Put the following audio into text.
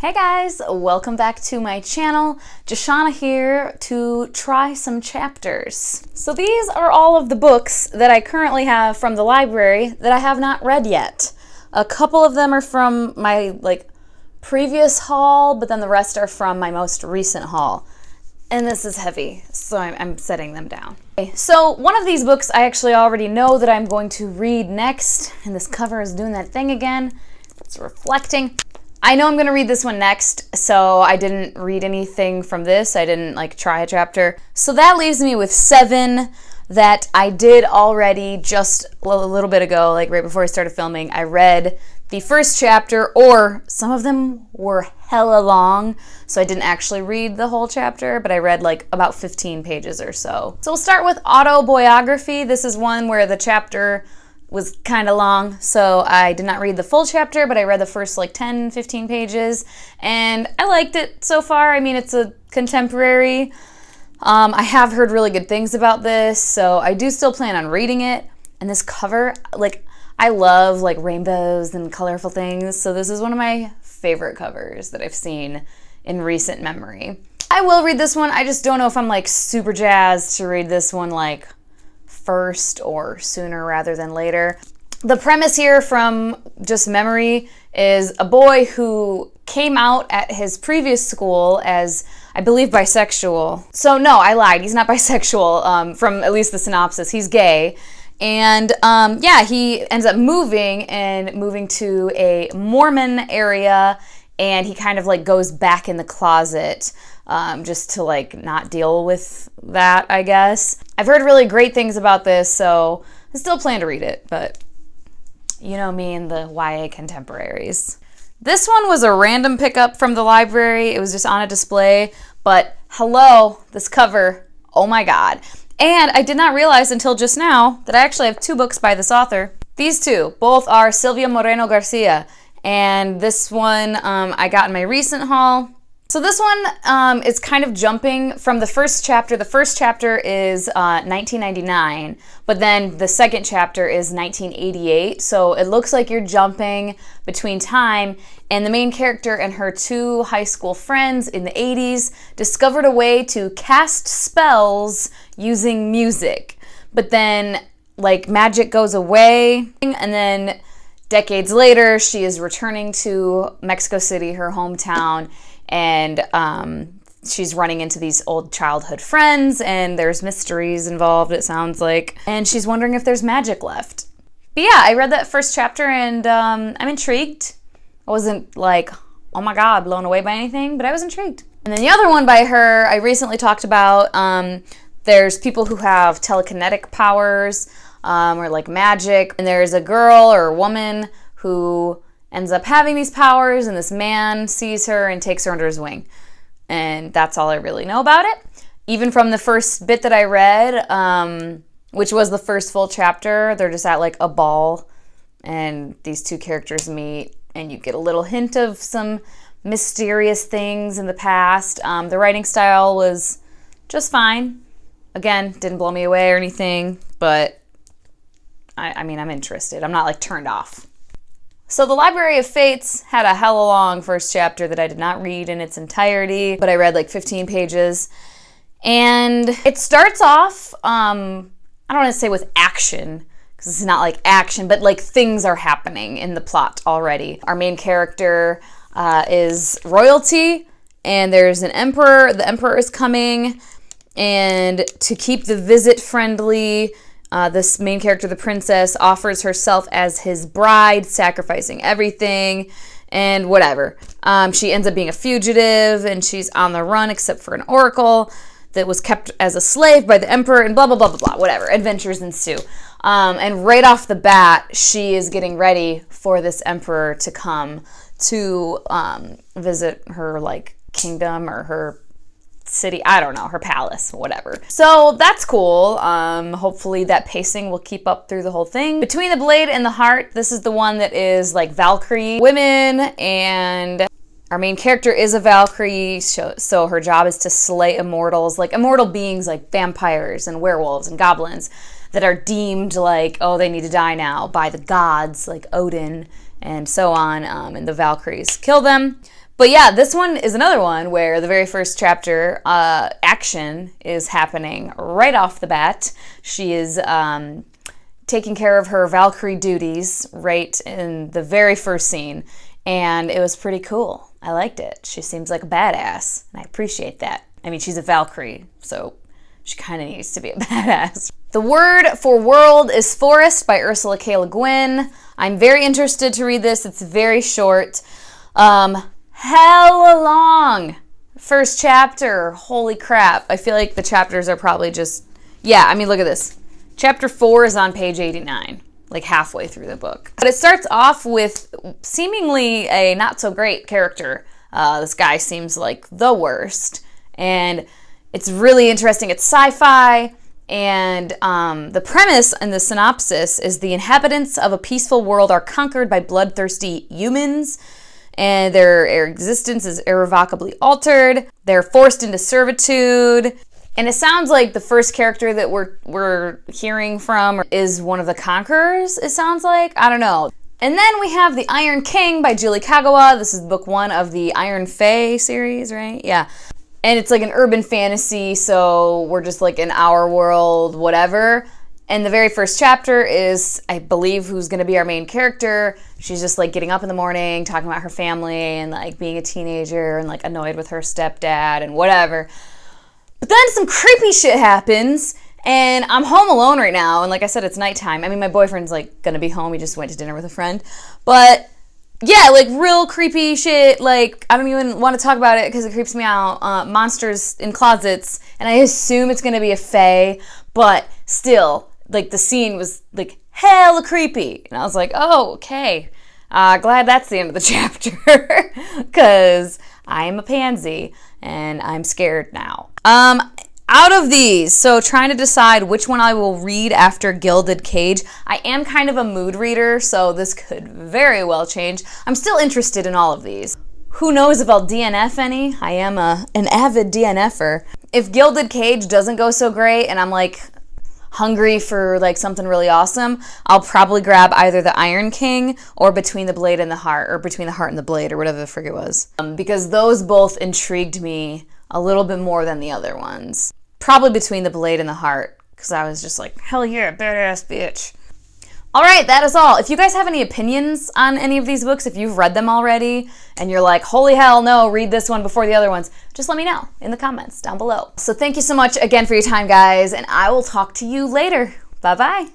Hey guys, welcome back to my channel. Joshana here to try some chapters. So these are all of the books that I currently have from the library that I have not read yet. A couple of them are from my previous haul, but then the rest are from my most recent haul. And this is heavy, so I'm setting them down. Okay, so one of these books I actually already know that I'm going to read next, and this cover is doing that thing again. It's reflecting. I know I'm going to read this one next, so I didn't read anything from this. I didn't try a chapter. So that leaves me with 7 that I did already just a little bit ago, right before I started filming. I read the first chapter, or some of them were hella long, so I didn't actually read the whole chapter, but I read about 15 pages or so. So we'll start with autobiography. This is one where the chapter was kind of long, so I did not read the full chapter, but I read the first 10, 15 pages, and I liked it so far. I mean, it's a contemporary. I have heard really good things about this, so I do still plan on reading it. And this cover, I love rainbows and colorful things, so this is one of my favorite covers that I've seen in recent memory. I will read this one. I just don't know if I'm super jazzed to read this one first or sooner rather than later. The premise here from just memory is a boy who came out at his previous school as, I believe, bisexual. So no, I lied. He's not bisexual, from at least the synopsis. He's gay. And yeah, he ends up moving to a Mormon area, and he kind of goes back in the closet just to not deal with that, I guess. I've heard really great things about this, so I still plan to read it, but you know me and the YA contemporaries. This one was a random pickup from the library. It was just on a display, but hello, this cover, oh my god. And I did not realize until just now that I actually have 2 books by this author. These 2, both are Silvia Moreno Garcia, and this one I got in my recent haul. So this one is kind of jumping from the first chapter. The first chapter is 1999, but then the second chapter is 1988. So it looks like you're jumping between time, and the main character and her 2 high school friends in the 80s discovered a way to cast spells using music. But then magic goes away, and then decades later she is returning to Mexico City, her hometown, and she's running into these old childhood friends, and there's mysteries involved, it sounds like. And she's wondering if there's magic left. But yeah, I read that first chapter, and I'm intrigued. I wasn't oh my god, blown away by anything, but I was intrigued. And then the other one by her, I recently talked about, there's people who have telekinetic powers, or magic, and there's a girl or a woman who ends up having these powers, and this man sees her and takes her under his wing. And that's all I really know about it. Even from the first bit that I read, which was the first full chapter, they're just at a ball, and these 2 characters meet, and you get a little hint of some mysterious things in the past. The writing style was just fine. Again, didn't blow me away or anything, but I mean, I'm interested. I'm not turned off. So The Library of Fates had a hella long first chapter that I did not read in its entirety, but I read 15 pages. And it starts off, I don't want to say with action, because it's not action, but things are happening in the plot already. Our main character is royalty, and there's an emperor. The emperor is coming, and to keep the visit friendly, this main character, the princess, offers herself as his bride, sacrificing everything and whatever. She ends up being a fugitive, and she's on the run except for an oracle that was kept as a slave by the emperor, and blah, blah, blah, blah, blah, whatever. Adventures ensue. And right off the bat, she is getting ready for this emperor to come to visit her kingdom or her city, I don't know, her palace, whatever. So that's cool. Hopefully that pacing will keep up through the whole thing. Between the Blade and the Heart, this is the one that is Valkyrie women, and our main character is a Valkyrie, so her job is to slay immortals, immortal beings like vampires and werewolves and goblins that are deemed oh, they need to die now by the gods like Odin and so on, and the Valkyries kill them. But yeah, this one is another one where the very first chapter, action is happening right off the bat. She is taking care of her Valkyrie duties right in the very first scene, and it was pretty cool. I liked it. She seems like a badass, and I appreciate that. I mean, she's a Valkyrie, so she kind of needs to be a badass. The word for world is forest by Ursula K. Le Guin. I'm very interested to read this. It's very short. Hella long. First chapter. Holy crap. I feel like the chapters are probably just... Yeah, I mean, look at this. Chapter 4 is on page 89, like halfway through the book. But it starts off with seemingly a not-so-great character. This guy seems like the worst. And it's really interesting. It's sci-fi. And the premise in the synopsis is the inhabitants of a peaceful world are conquered by bloodthirsty humans, and their existence is irrevocably altered. They're forced into servitude. And it sounds like the first character that we're hearing from is one of the conquerors, it sounds like. I don't know. And then we have The Iron King by Julie Kagawa. This is book 1 of the Iron Fae series, right? Yeah. And it's like an urban fantasy, so we're just like in our world, whatever. And the very first chapter is, I believe, who's going to be our main character. She's just like getting up in the morning, talking about her family and like being a teenager and like annoyed with her stepdad and whatever. But then some creepy shit happens and I'm home alone right now. And like I said, it's nighttime. I mean, my boyfriend's like going to be home. He just went to dinner with a friend. But yeah, like real creepy shit. Like, I don't even want to talk about it because it creeps me out. Monsters in closets. And I assume it's going to be a fae, but still, like the scene was like hella creepy. And I was like, oh, okay. Glad that's the end of the chapter because I'm a pansy and I'm scared now. Out of these, so trying to decide which one I will read after Gilded Cage. I am kind of a mood reader, so this could very well change. I'm still interested in all of these. Who knows if I'll DNF any? I am an avid DNFer. If Gilded Cage doesn't go so great and I'm like hungry for like something really awesome, I'll probably grab either The Iron King or Between the Blade and the Heart, or Between the Heart and the Blade, or whatever the frig it was. Because those both intrigued me a little bit more than the other ones. Probably Between the Blade and the Heart, because I was just like, hell yeah, badass bitch. All right, that is all. If you guys have any opinions on any of these books, if you've read them already and you're like, holy hell, no, read this one before the other ones, just let me know in the comments down below. So thank you so much again for your time, guys, and I will talk to you later. Bye-bye.